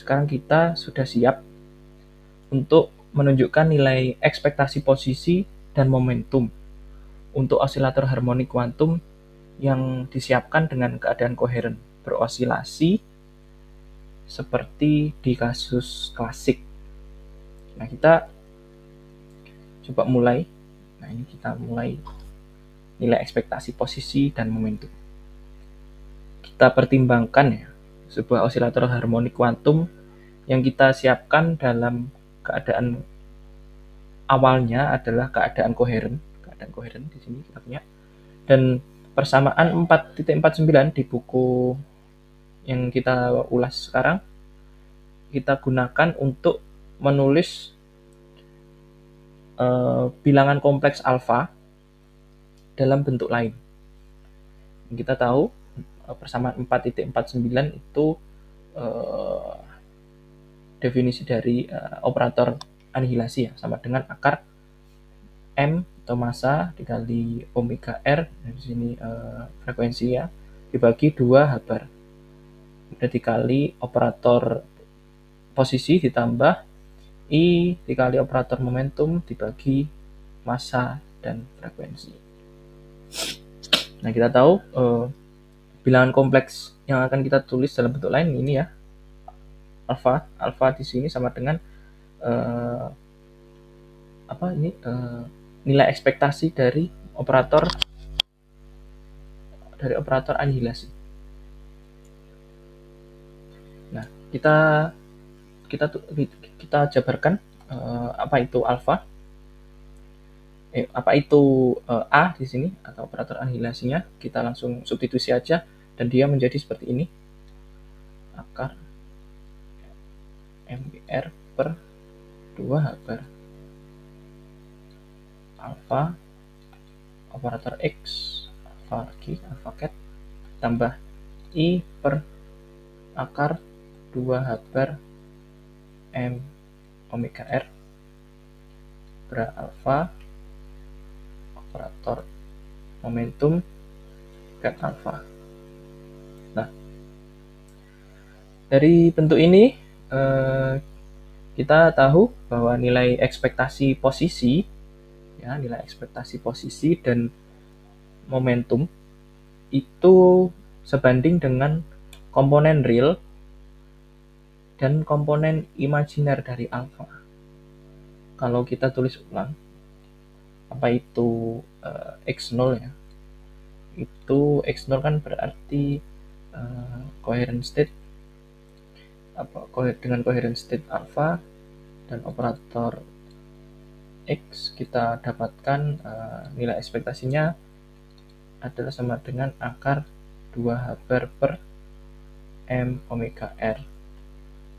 sekarang kita sudah siap untuk menunjukkan nilai ekspektasi posisi dan momentum untuk osilator harmonik kuantum yang disiapkan dengan keadaan koheren berosilasi seperti di kasus klasik. Nah, kita coba mulai. Nah, ini kita mulai nilai ekspektasi posisi dan momentum. Kita pertimbangkan ya, sebuah osilator harmonik kuantum yang kita siapkan dalam keadaan awalnya adalah keadaan koheren di sini kita punya. Dan persamaan 4.49 di buku yang kita ulas sekarang kita gunakan untuk menulis bilangan kompleks alfa dalam bentuk lain. Kita tahu persamaan 4.49 itu definisi dari operator anihilasi ya, sama dengan akar M atau massa dikali omega R, di sini frekuensi ya, dibagi 2 H bar. Kemudian dikali operator posisi ditambah I dikali operator momentum dibagi massa dan frekuensi. Nah, kita tahu bilangan kompleks yang akan kita tulis dalam bentuk lain ini ya, alfa di sini sama dengan nilai ekspektasi dari operator anihilasi. Nah, kita jabarkan apa itu alfa, apa itu A di sini atau operator anihilasinya. Kita langsung substitusi aja dan dia menjadi seperti ini, akar MBR per 2 H bar alfa operator X alfa cat tambah I per akar 2 H bar M omega R per alfa operator momentum cat alfa. Nah, dari bentuk ini kita tahu bahwa nilai ekspektasi posisi dan momentum itu sebanding dengan komponen real dan komponen imajiner dari alfa. Kalau kita tulis ulang, apa itu X0 ya? Itu X0 kan berarti coherent state dengan coherent state alpha dan operator X kita dapatkan nilai ekspektasinya adalah sama dengan akar 2 H bar per M omega R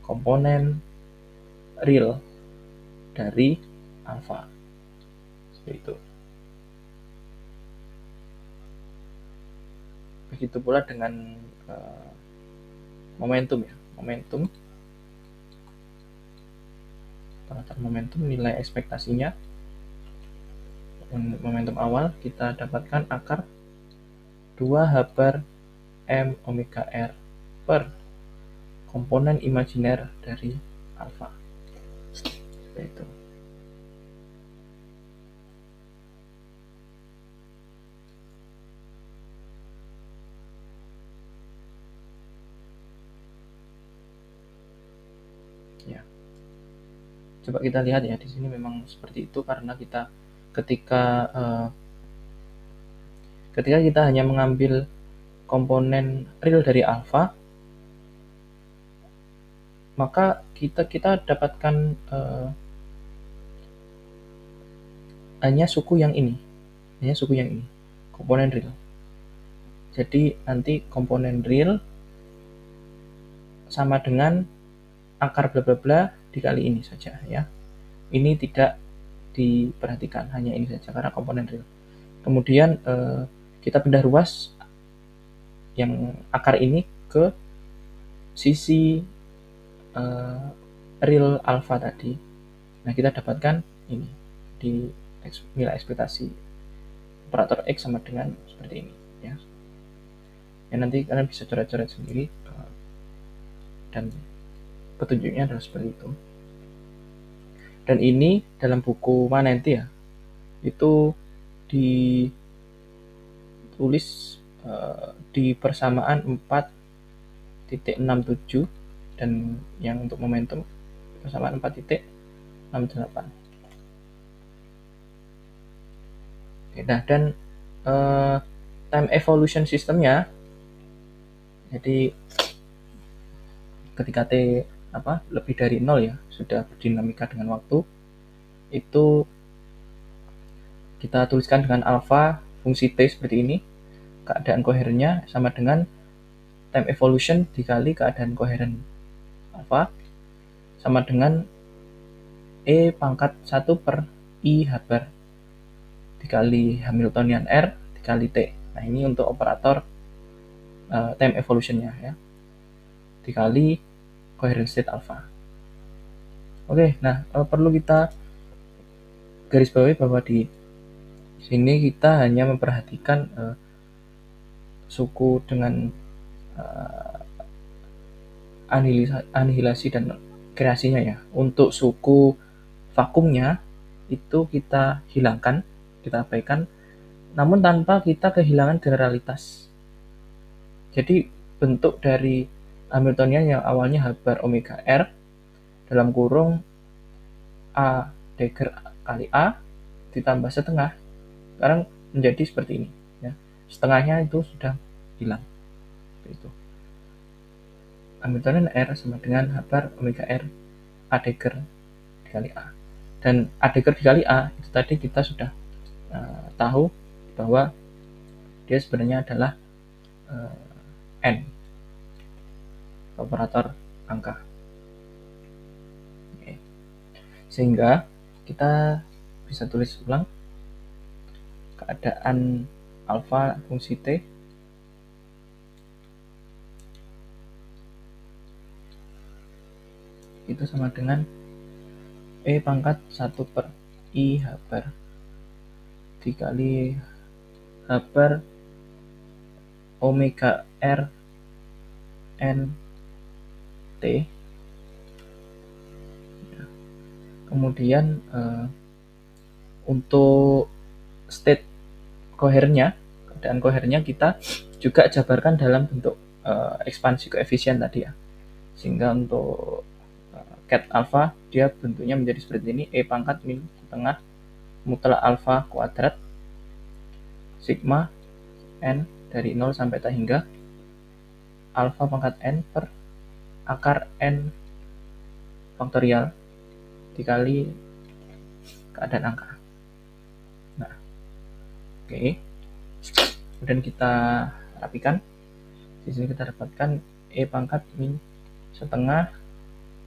komponen real dari alpha. Seperti itu. Begitu pula dengan momentum ya. Operator momentum nilai ekspektasinya momentum awal kita dapatkan akar 2 H bar M omega R per komponen imajiner dari alfa. Seperti itu. Ya. Coba kita lihat ya, di sini memang seperti itu karena kita ketika kita hanya mengambil komponen real dari alfa, maka kita dapatkan hanya suku yang ini, komponen real. Jadi nanti komponen real sama dengan akar bla bla bla dikali ini saja ya. Ini tidak diperhatikan, hanya ini saja karena komponen real. Kemudian kita pindah ruas yang akar ini ke sisi real alpha tadi. Nah, kita dapatkan ini di nilai ekspektasi operator X sama dengan seperti ini ya. Ya, nanti kalian bisa coret-coret sendiri dan petunjuknya adalah seperti itu. Dan ini dalam buku mana nanti ya, itu ditulis di persamaan 4.67 dan yang untuk momentum persamaan 4.68. Nah, dan time evolution sistemnya, jadi ketika T lebih dari 0 ya, sudah berdinamika dengan waktu, itu kita tuliskan dengan alpha fungsi T seperti ini. Keadaan koherennya sama dengan time evolution dikali keadaan koheren alpha sama dengan E pangkat 1 per I H bar dikali Hamiltonian R dikali T. Nah, ini untuk operator time evolutionnya ya, dikali coherent state alpha. Oke, nah perlu kita garis bawahi bahwa di sini kita hanya memperhatikan suku dengan anihilasi dan kreasinya ya. Untuk suku vakumnya itu kita hilangkan, kita abaikan, namun tanpa kita kehilangan generalitas. Jadi bentuk dari Hamiltonian yang awalnya H bar omega R dalam kurung A dagger kali A ditambah setengah, sekarang menjadi seperti ini ya. Setengahnya itu sudah hilang. Itu Hamiltonian R sama dengan H bar omega R A dagger dikali A. Dan A dagger dikali A itu tadi kita sudah tahu bahwa dia sebenarnya adalah N, operator angka. Oke. Sehingga kita bisa tulis ulang keadaan alpha fungsi T itu sama dengan E pangkat 1 per I H bar dikali H bar omega R N T. Kemudian untuk state koherennya, keadaan koherennya kita juga jabarkan dalam bentuk ekspansi koefisien tadi ya. Sehingga untuk ket alpha dia bentuknya menjadi seperti ini, E pangkat min setengah mutlak alpha kuadrat sigma N dari 0 sampai tak hingga alpha pangkat N per akar N faktorial dikali keadaan angka. Nah, oke. Kemudian kita rapikan. Di sini kita dapatkan E pangkat min setengah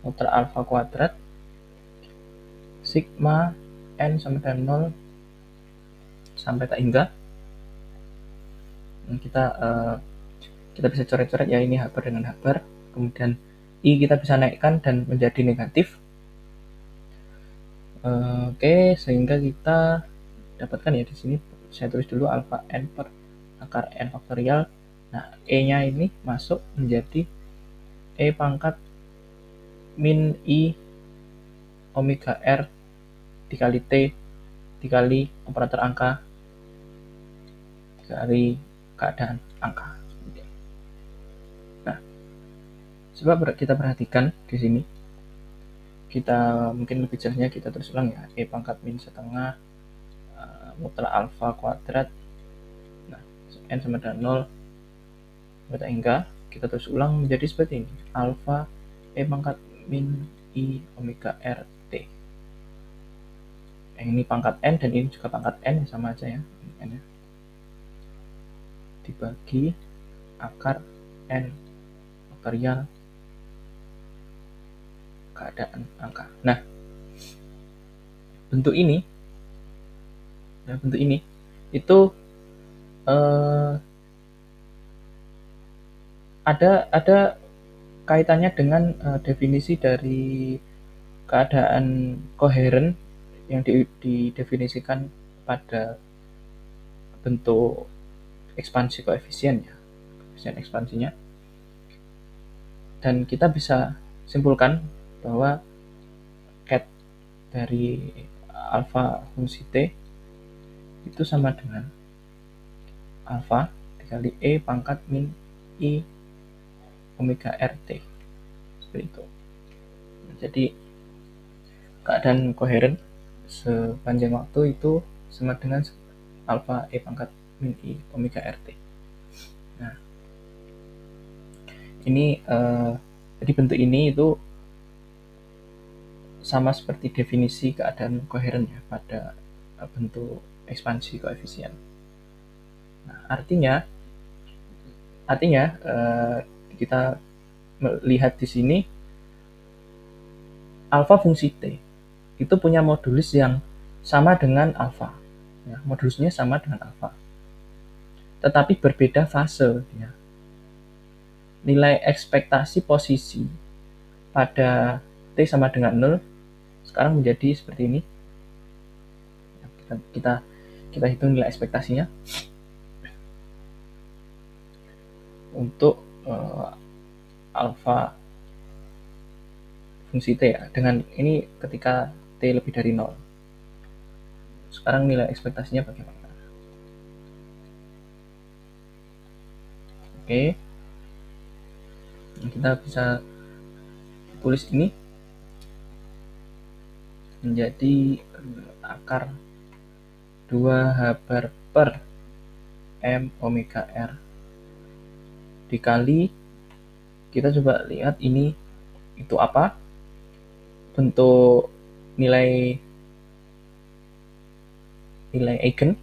mutlak alpha kuadrat sigma N sama dengan 0 sampai tak hingga. Kita bisa coret-coret ya, ini H bar dengan H bar. Kemudian I kita bisa naikkan dan menjadi negatif. Oke, sehingga kita dapatkan ya di sini saya tulis dulu alpha N per akar N faktorial. Nah, E-nya ini masuk menjadi E pangkat min I omega R dikali T dikali operator angka dikali keadaan angka. Nah, coba kita perhatikan di sini. Kita mungkin lebih jelasnya kita terus ulang ya, E pangkat min setengah mutlak alpha kuadrat, nah N sama dengan 0 hingga kita terus ulang menjadi seperti ini, alpha E pangkat min I omega R T. Ini pangkat N dan ini juga pangkat N, sama aja ya, N dibagi akar N faktorial keadaan angka. Nah, bentuk ini itu ada kaitannya dengan definisi dari keadaan koheren yang didefinisikan pada bentuk ekspansi koefisien ya, koefisien ekspansinya. Dan kita bisa simpulkan bahwa cat dari alfa fungsi T itu sama dengan alfa dikali E pangkat min I omega RT. Seperti itu. Jadi keadaan koheren sepanjang waktu itu sama dengan alfa E pangkat min I omega RT. Nah, ini jadi bentuk ini itu sama seperti definisi keadaan koheren ya pada bentuk ekspansi koefisien. Nah, artinya kita melihat di sini alfa fungsi T itu punya modulus yang sama dengan alfa. Ya, modulusnya sama dengan alfa. Tetapi berbeda fase. Ya. Nilai ekspektasi posisi pada T sama dengan 0 sekarang menjadi seperti ini. Kita hitung nilai ekspektasinya untuk alfa fungsi T ya. Dengan ini ketika T lebih dari 0. Sekarang nilai ekspektasinya bagaimana? Oke. Kita bisa tulis ini menjadi akar 2H bar per M omega R dikali, kita coba lihat ini itu apa, bentuk nilai eigen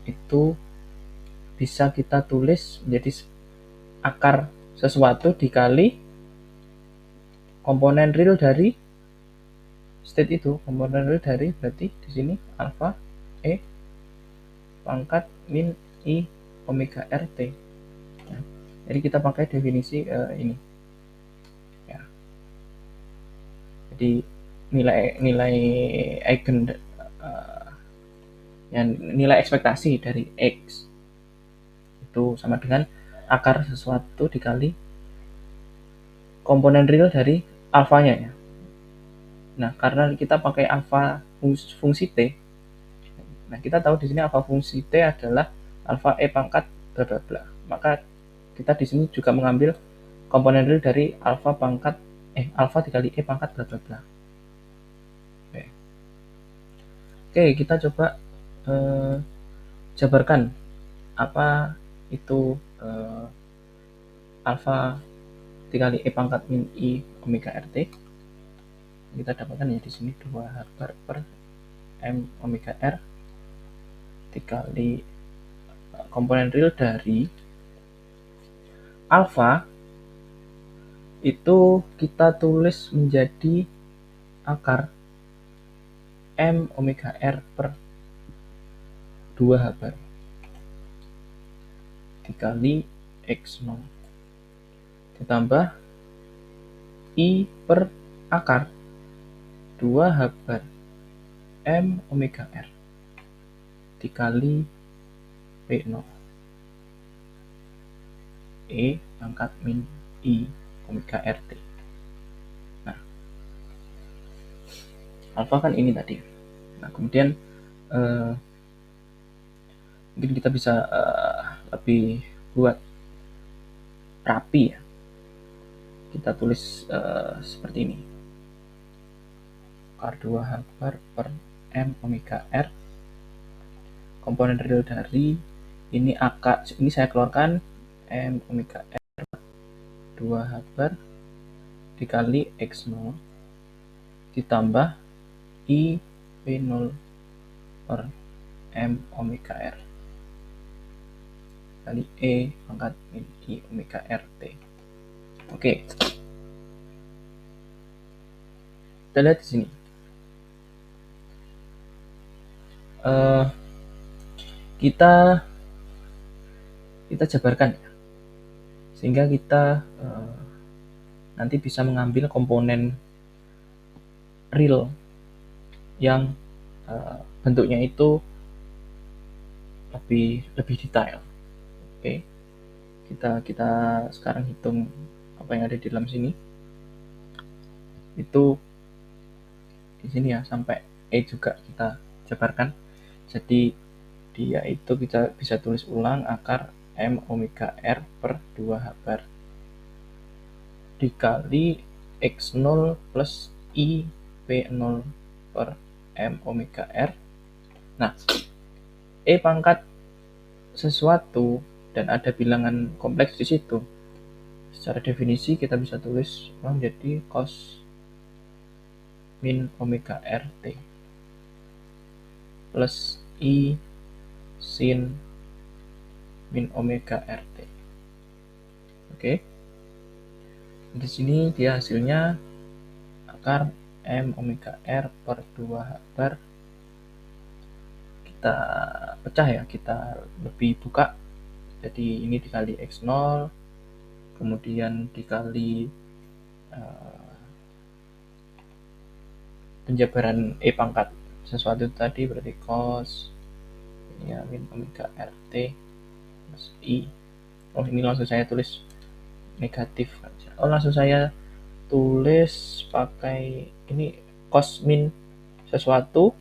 itu bisa kita tulis menjadi akar sesuatu dikali komponen real dari state itu. Komponen real dari berarti di sini alfa E pangkat min I omega RT. Ya. Jadi kita pakai definisi ini. Ya. Jadi nilai eigen nilai ekspektasi dari X itu sama dengan akar sesuatu dikali komponen real dari alfanya ya. Nah, karena kita pakai alfa fungsi T, nah kita tahu di sini alfa fungsi T adalah alfa E pangkat bla bla bla. Maka kita di sini juga mengambil komponen real dari alfa dikali E pangkat bla bla bla. Oke, kita coba jabarkan apa itu alfa dikali E pangkat min I omega RT. Kita dapatkan ya di sini 2H bar per M omega R dikali komponen real dari alfa itu kita tulis menjadi akar M omega R per 2H bar dikali X0 ditambah I per akar 2H bar M omega R dikali P0 E pangkat min I omega RT. Nah, alfa kan ini tadi. Nah, kemudian mungkin kita bisa lebih buat rapi ya. Kita tulis seperti ini. Akar 2H bar per M omega R komponen real dari ini saya keluarkan M omega R 2H bar dikali X0 ditambah I P0 per M omega R kali E pangkat min I omega RT. Oke. Kita lihat di sini. Kita jabarkan ya. Sehingga kita nanti bisa mengambil komponen real yang bentuknya itu lebih detail. Oke. Kita sekarang hitung apa yang ada di dalam sini. Itu di sini ya, sampai E juga kita jabarkan. Jadi dia itu kita bisa tulis ulang akar M omega R per 2 H bar dikali X0 plus I P0 per M omega R. Nah, E pangkat sesuatu dan ada bilangan kompleks di situ. Secara definisi kita bisa tulis menjadi cos min omega RT plus I sin min omega RT. Oke. Di sini dia hasilnya akar M omega R per 2 H bar. Kita pecah ya, kita lebih buka. Jadi ini dikali X0, kemudian dikali penjabaran E pangkat sesuatu tadi berarti cos ya min omega RT plus I. Oh, ini langsung saya tulis negatif aja. Oh, langsung saya tulis pakai ini cos min sesuatu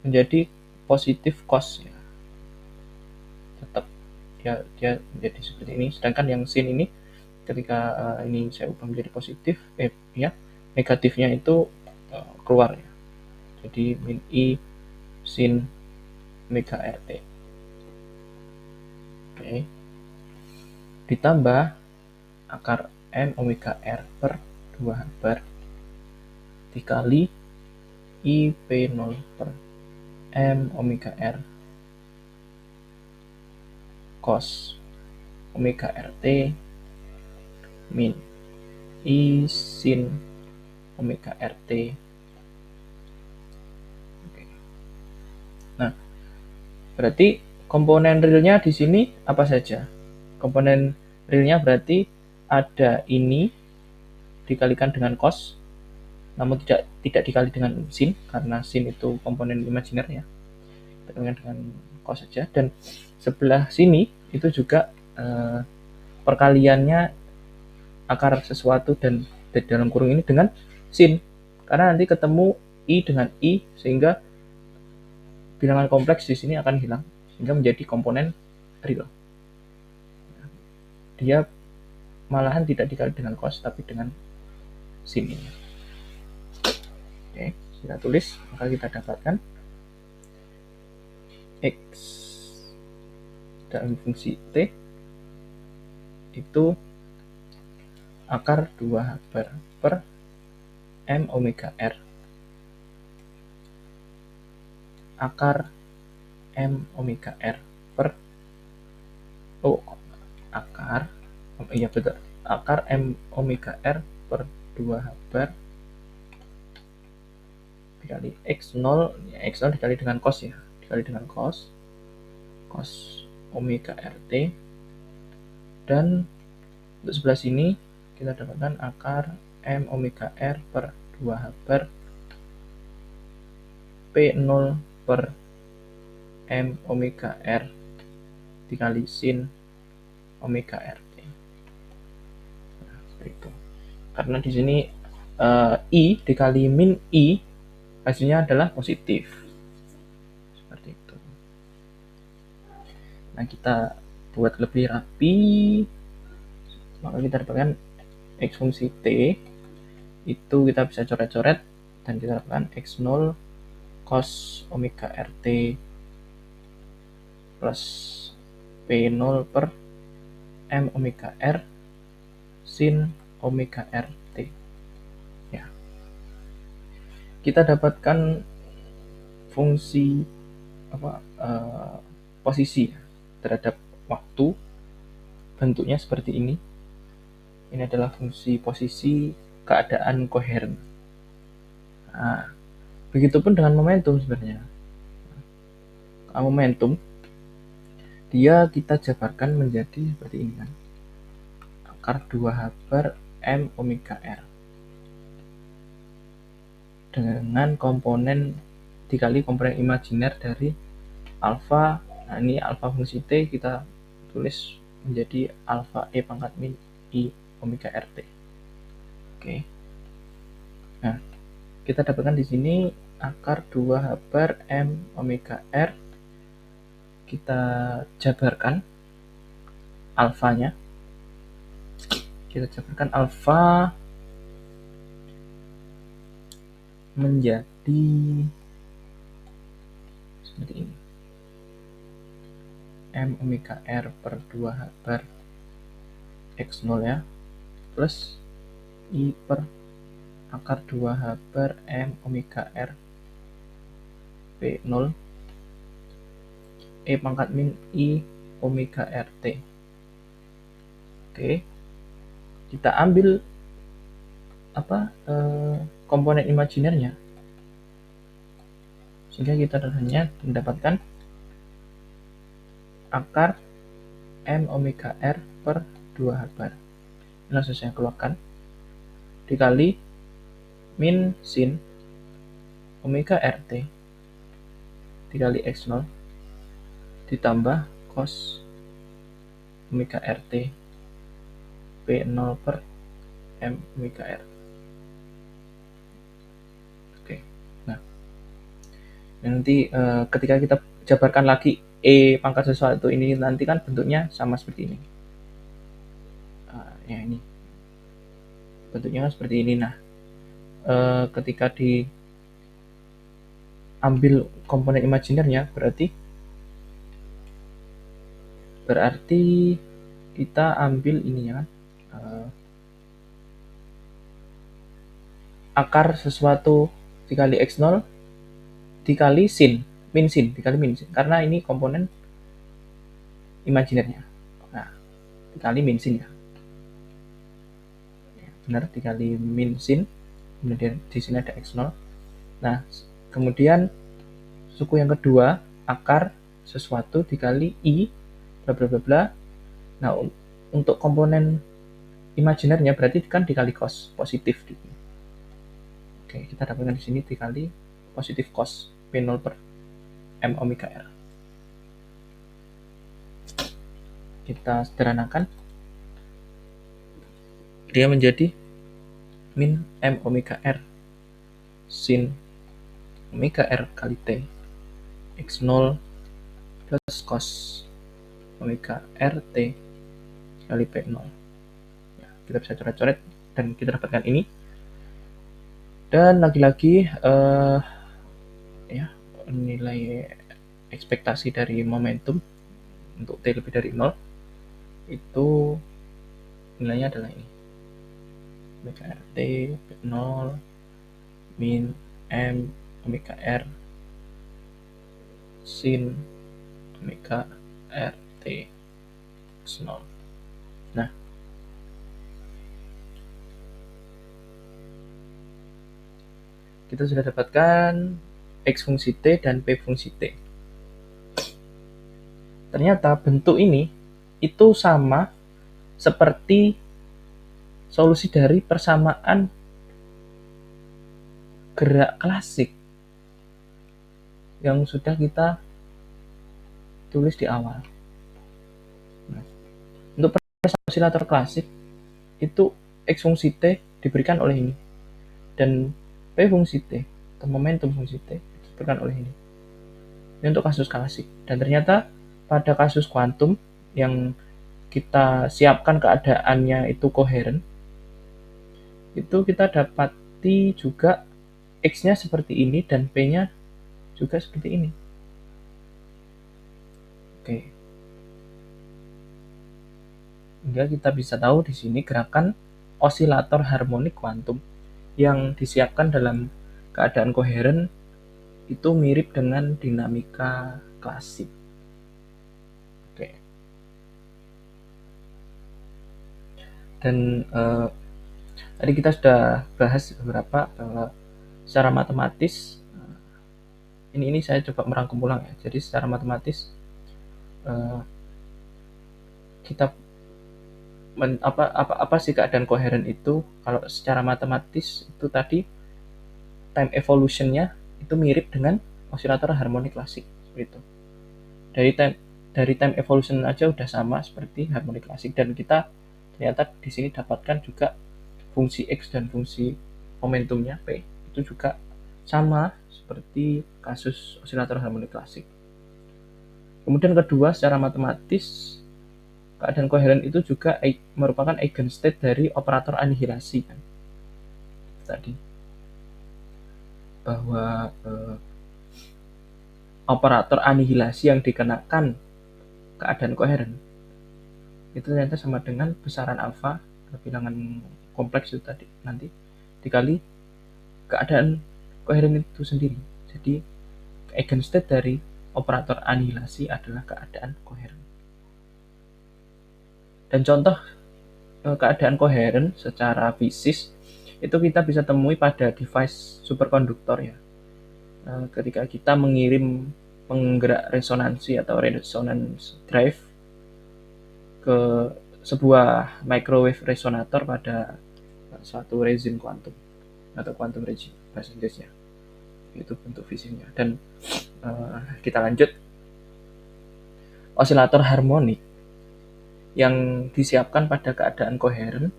menjadi positif cos ya. Tetap dia menjadi seperti ini. Sedangkan yang sin ini ketika ini saya ubah menjadi positif ya, negatifnya itu keluar ya. Jadi min I sin omega RT. Oke. Ditambah akar M omega R per 2 H bar dikali I P0 per M omega R cos omega RT min I sin omega RT. Oke. Nah, berarti komponen realnya di sini apa saja? Komponen realnya berarti ada ini dikalikan dengan cos, namun tidak dikali dengan sin karena sin itu komponen imajiner ya. Kita kalikan dengan cos saja, dan sebelah sini itu juga perkaliannya akar sesuatu dan dalam kurung ini dengan sin, karena nanti ketemu I dengan I sehingga bilangan kompleks di sini akan hilang sehingga menjadi komponen real. Dia malahan tidak dikali dengan cos tapi dengan sin ini. Oke, kita tulis, maka kita dapatkan X dalam fungsi T itu akar 2 H bar per M omega R akar M omega R per akar M omega R per 2 H bar dikali X0 ya, X0 dikali dengan cos ya, dikali dengan cos omega RT, dan untuk sebelah sini kita dapatkan akar M omega R per 2 H bar P0 per M omega R dikali sin omega RT. Nah, seperti itu. Karena di sini I dikali min I hasilnya adalah positif. Seperti itu. Nah, kita buat lebih rapi, maka kita dapatkan X fungsi T itu kita bisa coret-coret dan kita dapatkan X0 cos omega RT plus P0 per M omega R sin omega RT. Ya. Kita dapatkan fungsi posisi terhadap waktu, bentuknya seperti ini. Ini adalah fungsi posisi keadaan koheren. Nah, begitupun dengan momentum sebenarnya. Momentum dia kita jabarkan menjadi seperti ini kan, akar 2 H bar M omega R dengan komponen dikali komponen imajiner dari alfa. Nah, ini alfa fungsi T kita tulis menjadi alfa E pangkat min I omega RT. Oke. Nah, kita dapatkan di sini akar 2H bar M omega R. Kita jabarkan alfanya. Kita jabarkan alfa menjadi seperti ini. M omega R per 2H bar X0 ya, plus I per akar 2H bar M omega R P0 E pangkat min I omega RT. Oke, kita ambil komponen imajinernya, sehingga kita hanya mendapatkan akar M omega R per 2H bar. Ini langsung saya keluarkan, dikali min sin omega RT dikali X0 ditambah cos omega RT P0 per M omega R. Oke, nah nanti ketika kita jabarkan lagi E pangkat sesuatu ini, nanti kan bentuknya sama seperti ini. Ya ini bentuknya seperti ini. Nah, ketika diambil komponen imajinernya, berarti kita ambil ininya kan, akar sesuatu dikali X0 dikali sin, min sin, dikali min sin, karena ini komponen imajinernya. Nah, dikali min sin ya. Benar, dikali min sin, kemudian di sini ada X0. Nah, kemudian suku yang kedua, akar sesuatu dikali I bla bla bla bla. Nah, untuk komponen imajinernya berarti kan dikali cos, positif. Oke, kita dapatkan di sini dikali positif cos P0 per M omega R. Kita sederhanakan, dia menjadi min M omega R sin omega R kali T X0 plus cos omega RT kali P0. Ya, kita bisa coret-coret dan kita dapatkan ini. Dan lagi-lagi nilai ekspektasi dari momentum untuk T lebih dari 0 itu nilainya adalah ini, omega RT P0 min M omega R sin omega RT X0. Nah, kita sudah dapatkan X fungsi T dan P fungsi T. Ternyata bentuk ini itu sama seperti solusi dari persamaan gerak klasik yang sudah kita tulis di awal. Nah, untuk persamaan osilator klasik itu X fungsi T diberikan oleh ini, dan P fungsi T atau momentum fungsi T diberikan oleh ini. Ini untuk kasus klasik. Dan ternyata pada kasus kuantum yang kita siapkan keadaannya itu koheren, itu kita dapati juga X-nya seperti ini dan P-nya juga seperti ini. Oke. Hingga kita bisa tahu di sini gerakan osilator harmonik kuantum yang disiapkan dalam keadaan koheren itu mirip dengan dinamika klasik. Oke. Dan tadi kita sudah bahas beberapa bahwa secara matematis, ini saya coba merangkum ulang ya. Jadi secara matematis kita apa sih keadaan koheren itu? Kalau secara matematis itu tadi time evolution-nya itu mirip dengan osilator harmonik klasik seperti itu. Dari time evolution aja udah sama seperti harmonik klasik, dan kita ternyata di sini dapatkan juga fungsi X dan fungsi momentumnya P itu juga sama seperti kasus osilator harmonik klasik. Kemudian kedua, secara matematis keadaan koheren itu juga merupakan eigenstate dari operator anihilasi kan. Tadi bahwa operator anihilasi yang dikenakan keadaan koheren itu ternyata sama dengan besaran alfa bilangan kompleks itu tadi nanti dikali keadaan koheren itu sendiri. Jadi eigenstate dari operator anihilasi adalah keadaan koheren. Dan contoh keadaan koheren secara fisis itu kita bisa temui pada device superkonduktor ya. Ketika kita mengirim penggerak resonansi atau resonance drive ke sebuah microwave resonator pada suatu rezim kuantum atau quantum regime bahasa Inggrisnya, itu bentuk fisiknya. Dan kita lanjut, osilator harmonik yang disiapkan pada keadaan koheren,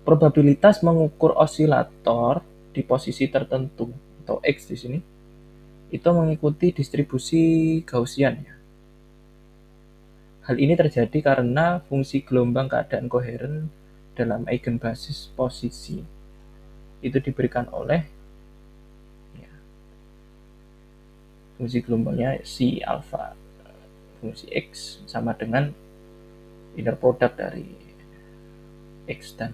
probabilitas mengukur osilator di posisi tertentu atau X di sini itu mengikuti distribusi Gaussian ya. Hal ini terjadi karena fungsi gelombang keadaan koheren dalam eigenbasis posisi itu diberikan oleh ya, fungsi gelombangnya si alpha, fungsi X sama dengan inner product dari X dan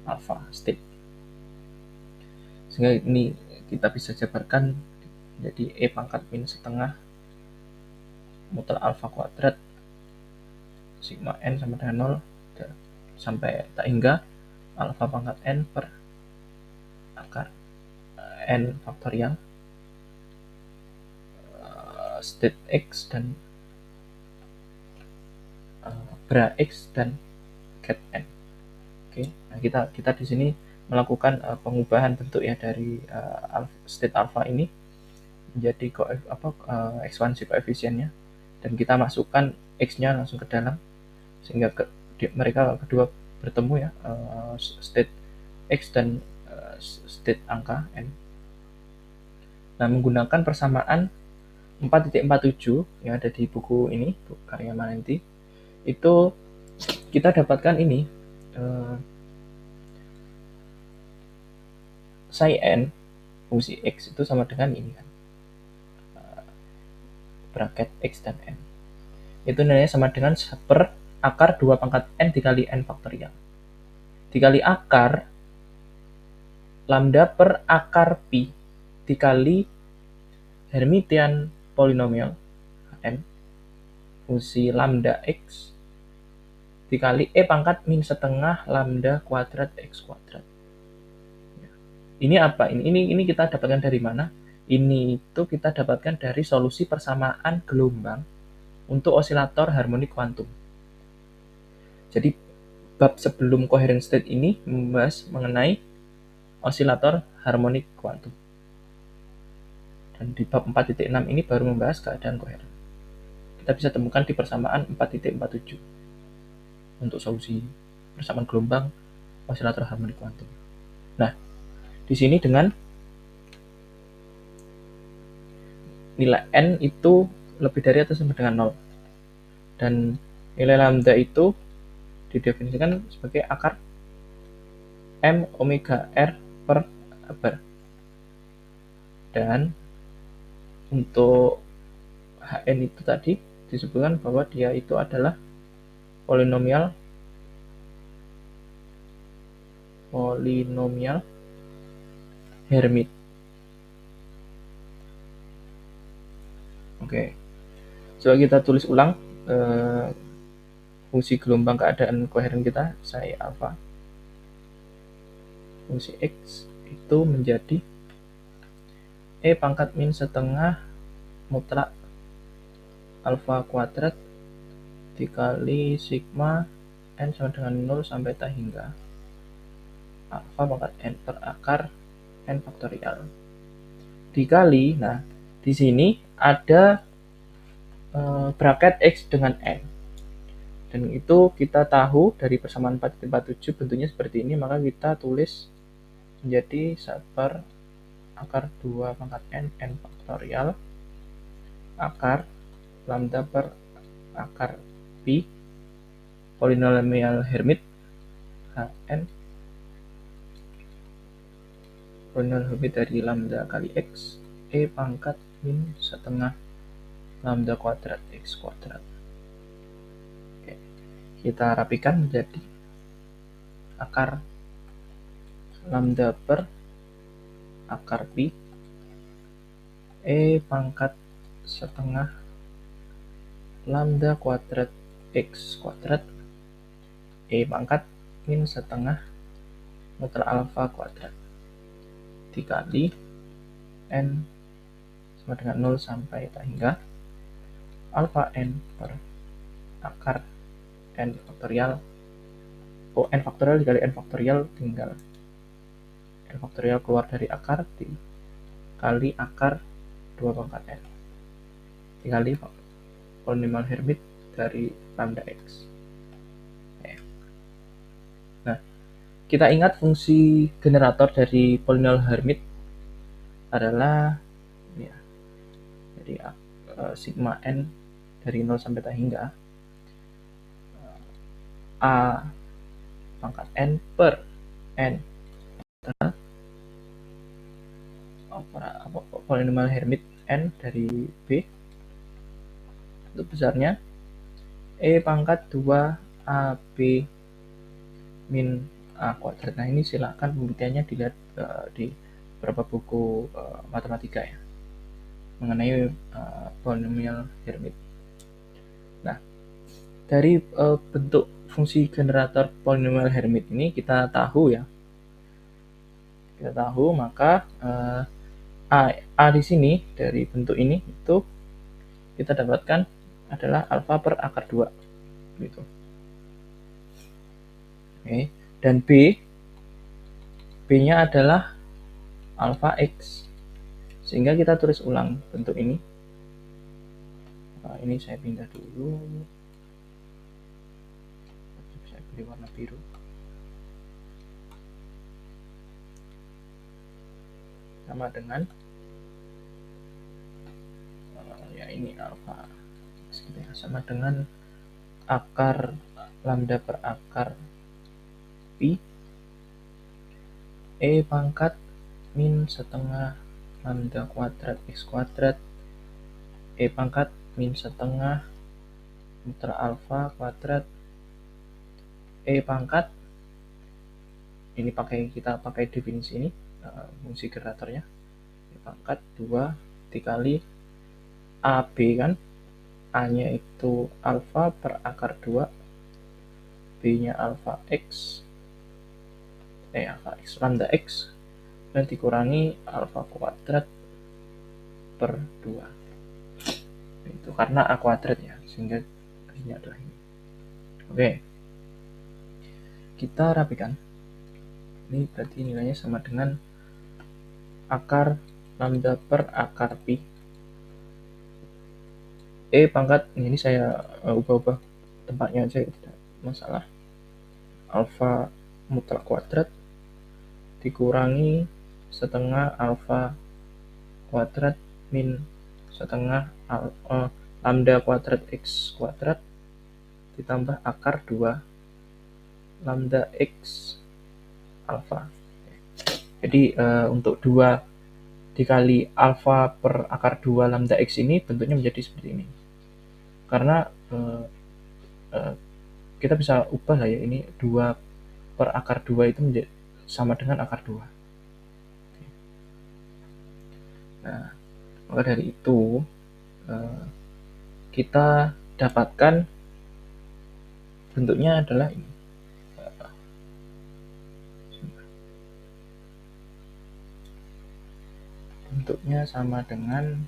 alpha state. Sehingga ini kita bisa jabarkan jadi E pangkat min setengah mutlak alpha kuadrat sigma n sama dengan 0 sampai tak hingga alpha pangkat n per akar n faktorial state X dan bra X dan ket n. Oke, nah kita di sini melakukan pengubahan bentuk ya dari state alpha ini menjadi ekspansi koefisiennya, dan kita masukkan X-nya langsung ke dalam sehingga mereka kedua bertemu ya, state X dan state angka n. Nah, menggunakan persamaan 4.47 yang ada di buku ini, buku karya Manenti, itu kita dapatkan ini psi n fungsi X itu sama dengan ini kan, bracket X dan n itu nilainya sama dengan per akar 2 pangkat n dikali n faktorial dikali akar lambda per akar pi dikali Hermitian polinomial n fungsi lambda X dikali E pangkat min setengah lambda kuadrat X kuadrat. Ini apa? Ini kita dapatkan dari mana? Ini itu kita dapatkan dari solusi persamaan gelombang untuk osilator harmonik kuantum. Jadi bab sebelum coherent state ini membahas mengenai osilator harmonik kuantum. Dan di bab 4.6 ini baru membahas keadaan coherent. Kita bisa temukan di persamaan 4.47 untuk solusi persamaan gelombang osilator harmonik kuantum. Nah, di sini dengan nilai n itu lebih dari atau sama dengan 0. Dan nilai lambda itu didefinisikan sebagai akar m omega r per bar. Dan untuk Hn itu tadi disebutkan bahwa dia itu adalah polinomial Hermit. Oke, coba kita tulis ulang fungsi gelombang keadaan koheren kita, psi alpha fungsi X itu menjadi E pangkat min setengah mutlak alpha kuadrat dikali sigma n sama dengan 0 sampai tak hingga alpha pangkat n per akar n faktorial dikali, nah di sini ada bracket X dengan n, dan itu kita tahu dari persamaan 4.47 bentuknya seperti ini, maka kita tulis menjadi 1 per akar 2 pangkat n faktorial akar lambda per akar pi polinomial Hermit Hn polinomial Hermit dari lambda kali x pangkat min setengah lambda kuadrat x kuadrat. Oke, kita rapikan menjadi akar lambda per akar pi pangkat setengah lambda kuadrat x kuadrat pangkat min setengah mutlak alfa kuadrat dikali n sama dengan 0 sampai tak hingga alfa n per akar n faktorial n faktorial dikali n faktorial tinggal n faktorial keluar dari akar dikali akar 2 pangkat n dikali polinomial Hermit dari lambda x. Nah, kita ingat fungsi generator dari polinomial Hermit adalah ya, jadi sigma n dari 0 sampai tak hingga a pangkat n per n polinomial Hermit n dari b untuk besarnya pangkat 2 ab min a kuadrat. Nah, ini silakan pembuktiannya dilihat di beberapa buku matematika ya mengenai polinomial Hermit. Nah, dari bentuk fungsi generator polinomial Hermit ini kita tahu maka a di sini dari bentuk ini itu kita dapatkan adalah alfa per akar 2 gitu. Oke. Dan b-nya adalah alfa x, sehingga kita tulis ulang bentuk ini. Ini saya pindah dulu, saya pilih warna biru. Sama dengan ya ini alfa x gitu ya, sama dengan akar lambda per akar pi pangkat min setengah lambda kuadrat x kuadrat pangkat min setengah mutlak alfa kuadrat pangkat ini kita pakai definisi ini fungsi generatornya pangkat 2 dikali AB kan, A nya itu alfa per akar 2 B nya alfa x lambda x dan dikurangi alfa kuadrat per 2 itu karena A kuadrat ya, sehingga ini adalah ini. Oke, kita rapikan. Ini berarti nilainya sama dengan akar lambda per akar pi pangkat ini saya ubah-ubah tempatnya aja, tidak masalah, alfa mutlak kuadrat dikurangi setengah alfa kuadrat min setengah lambda kuadrat x kuadrat ditambah akar 2 lambda x alfa. Jadi untuk 2 dikali alfa per akar 2 lambda x ini bentuknya menjadi seperti ini. Karena kita bisa ubah lah ya, ini 2 per akar 2 itu menjadi sama dengan akar 2. Nah, maka dari itu kita dapatkan bentuknya adalah ini. Bentuknya sama dengan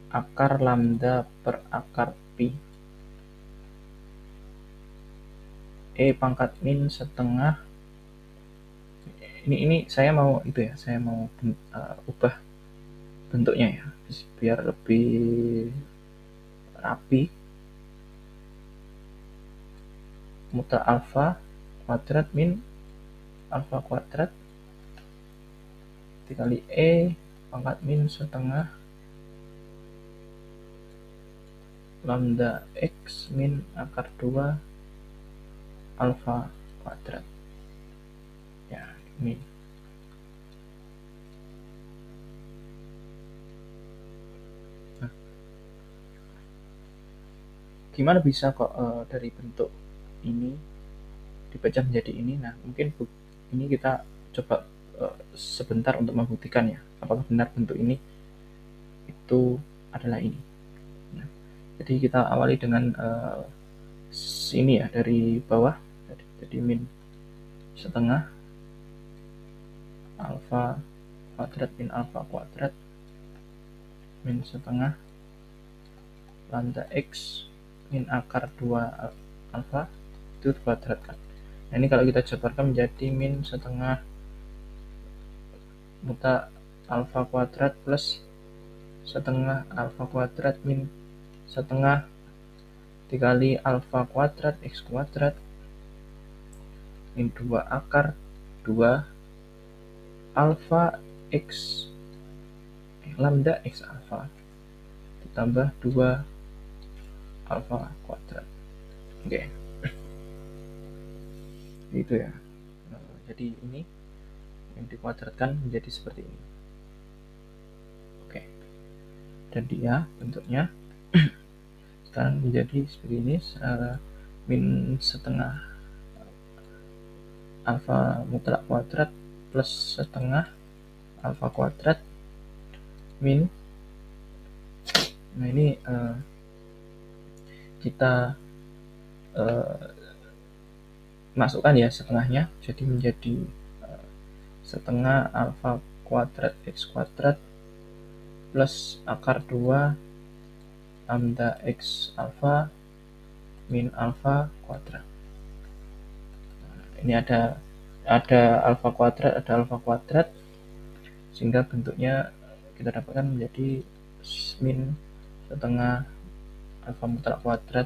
akar lambda per akar pi pangkat min setengah ini saya mau itu ya, saya mau ubah bentuknya ya biar lebih rapi. Mutlak alfa kuadrat min alfa kuadrat dikali E pangkat min setengah lambda X min akar 2 alfa kuadrat. Ya, ini. Nah, gimana bisa kok dari bentuk ini dibaca menjadi ini? Nah, mungkin ini kita coba sebentar untuk membuktikan ya, apakah benar bentuk ini itu adalah ini. Nah, jadi kita awali dengan sini ya, dari bawah, jadi min setengah alfa kuadrat min alfa kuadrat min setengah lambda X min akar 2 alfa itu kuadrat kan. Nah, ini kalau kita jabarkan menjadi min setengah muta alfa kuadrat plus setengah alfa kuadrat min setengah dikali alfa kuadrat X kuadrat min 2 akar 2 alfa X lambda X alfa ditambah 2 alfa kuadrat. Oke. Itu ya. Jadi ini yang dikuadratkan menjadi seperti ini. Oke. Dan dia bentuknya sekarang menjadi seperti ini, min setengah alfa mutlak kuadrat plus setengah alfa kuadrat min, nah ini kita masukkan ya setengahnya, jadi menjadi setengah alfa kuadrat X kuadrat plus akar 2 lambda X alfa min alfa kuadrat. Nah, ini ada alfa kuadrat, sehingga bentuknya kita dapatkan menjadi min setengah alfa mutlak kuadrat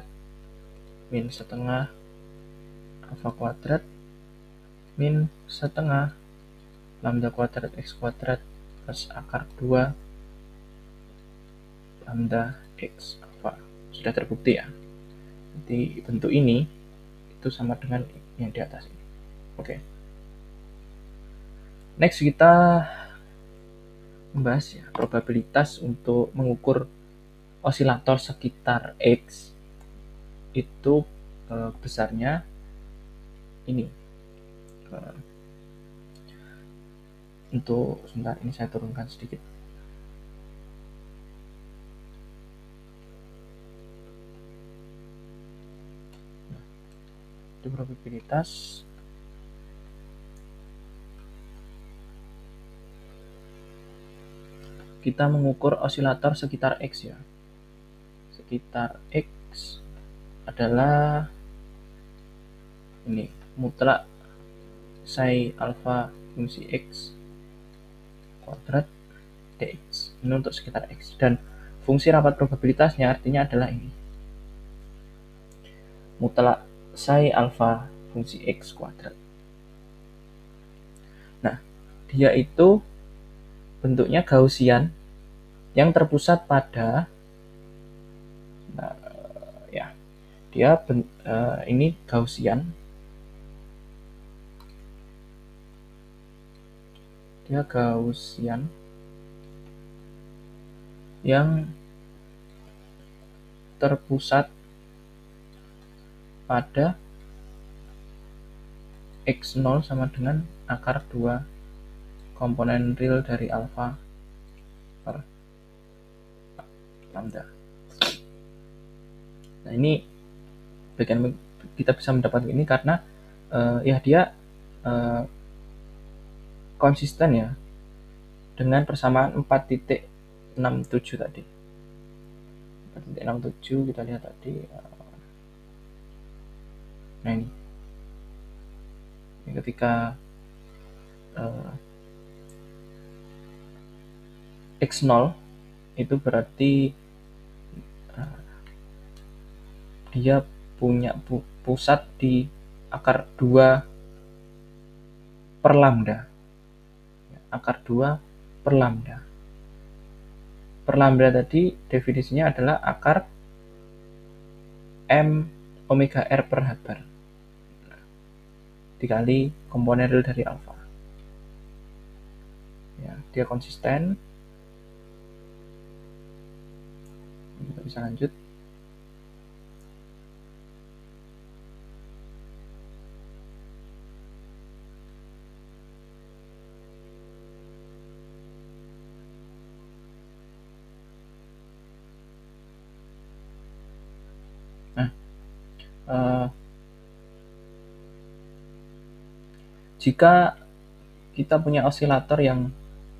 min setengah alfa kuadrat min setengah lambda kuadrat X kuadrat plus akar 2 lambda X alfa. Sudah terbukti ya. Jadi bentuk ini itu sama dengan yang di atas ini. Oke. Next kita membahas ya probabilitas untuk mengukur osilator sekitar X itu besarnya ini. Untuk sebentar ini saya turunkan sedikit. Nah, itu probabilitas kita mengukur osilator sekitar X ya. Sekitar X adalah ini mutlak psi alfa fungsi X kuadrat dx. Ini untuk sekitar X, dan fungsi rapat probabilitasnya artinya adalah ini mutlak psi alfa fungsi X kuadrat. Nah, dia itu bentuknya Gaussian yang terpusat pada ya, dia ini Gaussian, dia Gaussian yang terpusat pada X0 sama dengan akar 2 komponen real dari alfa per lambda. Nah, ini bagian kita bisa mendapatkan ini karena ya dia konsisten ya dengan persamaan 4.67 tadi. 4.67 kita lihat tadi. Nah, ini ketika X0 itu berarti dia punya pusat di akar 2 per lambda. Akar 2 per lambda. Per lambda tadi definisinya adalah akar M omega R per habar dikali komponen real dari alfa. Ya, dia konsisten. Kita bisa lanjut. Nah, jika kita punya osilator yang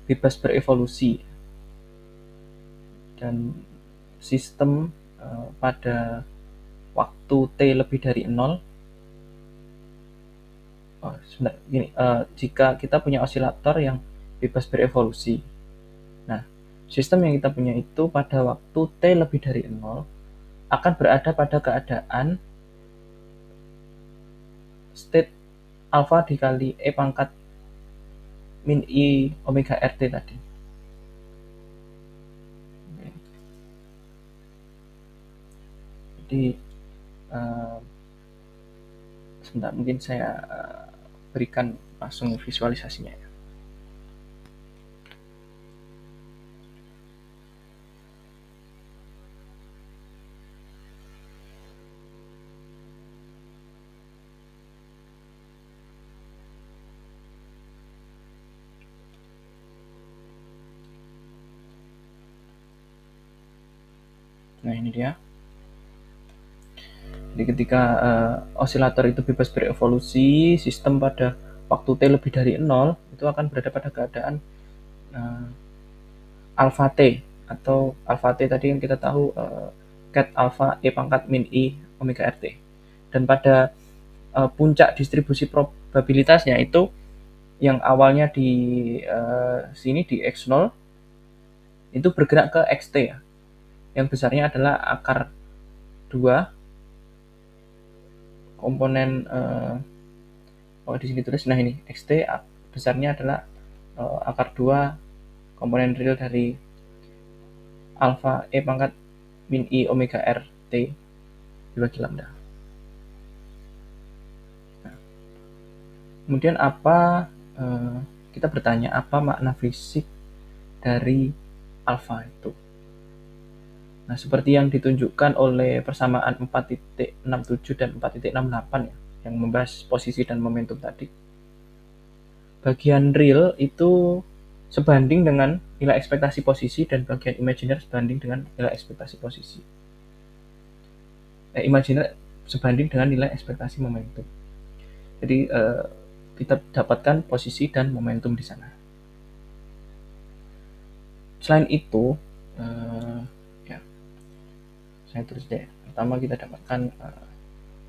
bebas berevolusi dan sistem pada waktu T lebih dari 0, jika kita punya osilator yang bebas berevolusi, nah sistem yang kita punya itu pada waktu T lebih dari 0 akan berada pada keadaan state alpha dikali E pangkat min I omega RT tadi. Jadi sebentar, mungkin saya berikan langsung visualisasinya ya. Nah, ini dia. Jadi ketika osilator itu bebas berevolusi, sistem pada waktu T lebih dari 0 itu akan berada pada keadaan alpha T, atau alpha T tadi yang kita tahu ket alpha E pangkat min I omega RT. Dan pada puncak distribusi probabilitasnya itu yang awalnya di sini di X0 itu bergerak ke XT ya. Yang besarnya adalah akar 2 komponen di sini tulis, nah ini XT besarnya adalah akar 2 komponen real dari alpha E pangkat min I omega R T dibagi lambda. Nah, kemudian kita bertanya apa makna fisik dari alpha itu. Nah, seperti yang ditunjukkan oleh persamaan 4.67 dan 4.68 ya, yang membahas posisi dan momentum tadi. Bagian real itu sebanding dengan nilai ekspektasi posisi dan bagian imajiner sebanding dengan nilai ekspektasi posisi. Imajiner sebanding dengan nilai ekspektasi momentum. Jadi kita dapatkan posisi dan momentum di sana. Selain itu, saya tulis deh. Pertama kita dapatkan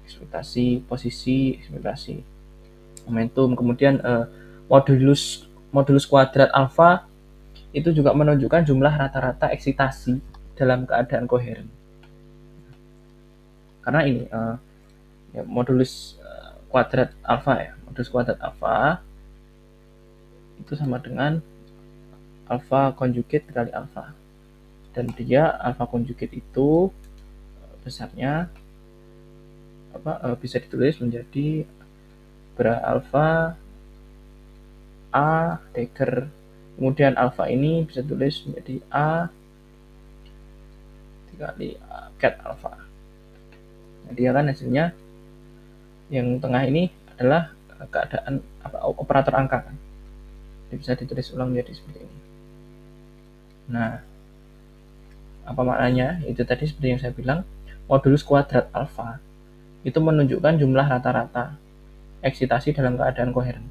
ekspektasi posisi, ekspektasi momentum. Kemudian modulus kuadrat alfa itu juga menunjukkan jumlah rata-rata eksitasi dalam keadaan koheren. Karena ini modulus kuadrat alfa ya, modulus kuadrat alfa itu sama dengan alfa konjugat kali alfa. Dan dia alfa konjugat itu besarnya bisa ditulis menjadi beralfa A dagger, kemudian alfa ini bisa tulis menjadi A dikali cat alfa. Nah, dia kan hasilnya yang tengah ini adalah keadaan operator angka kan. Jadi bisa ditulis ulang menjadi seperti ini. Nah, apa maknanya? Itu tadi seperti yang saya bilang, modulus kuadrat alfa itu menunjukkan jumlah rata-rata eksitasi dalam keadaan koheren.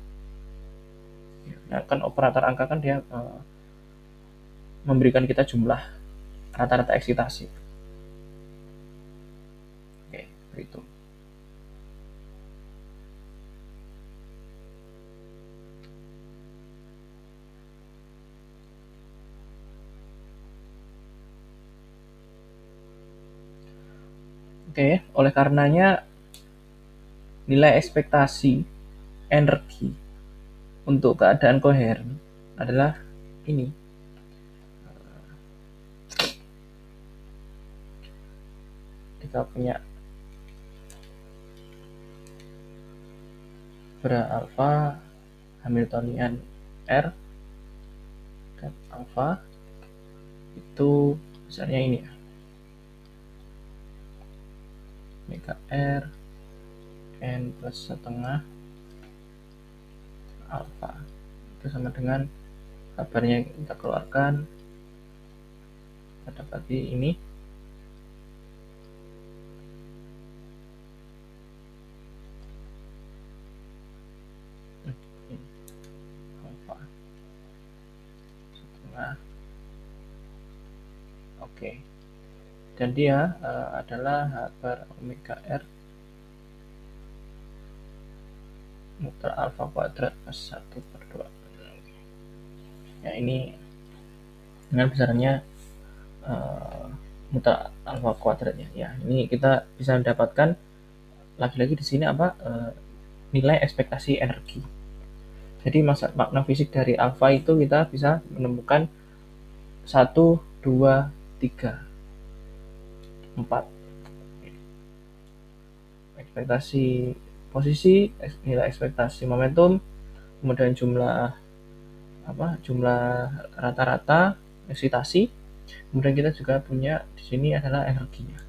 Nah, kan operator angka kan dia memberikan kita jumlah rata-rata eksitasi. Oke, begitu. Oke, oleh karenanya nilai ekspektasi energi untuk keadaan koheren adalah ini. Kita punya beralfa Hamiltonian R dan alfa itu besarnya ini ya, omega R n plus setengah alfa, itu sama dengan kabarnya yang kita keluarkan, kita dapati ini alfa setengah. Oke, dan dia adalah H bar omega R mutlak alfa kuadrat plus 1/2. Ya, ini dengan besarnya mutlak alfa kuadratnya. Ya, ini kita bisa mendapatkan lagi-lagi di sini apa, nilai ekspektasi energi. Jadi makna fisik dari alfa itu kita bisa menemukan 1, 2, 3, 4. Ekspektasi posisi, nilai ekspektasi momentum, kemudian jumlah rata-rata eksitasi, kemudian kita juga punya di sini adalah energinya.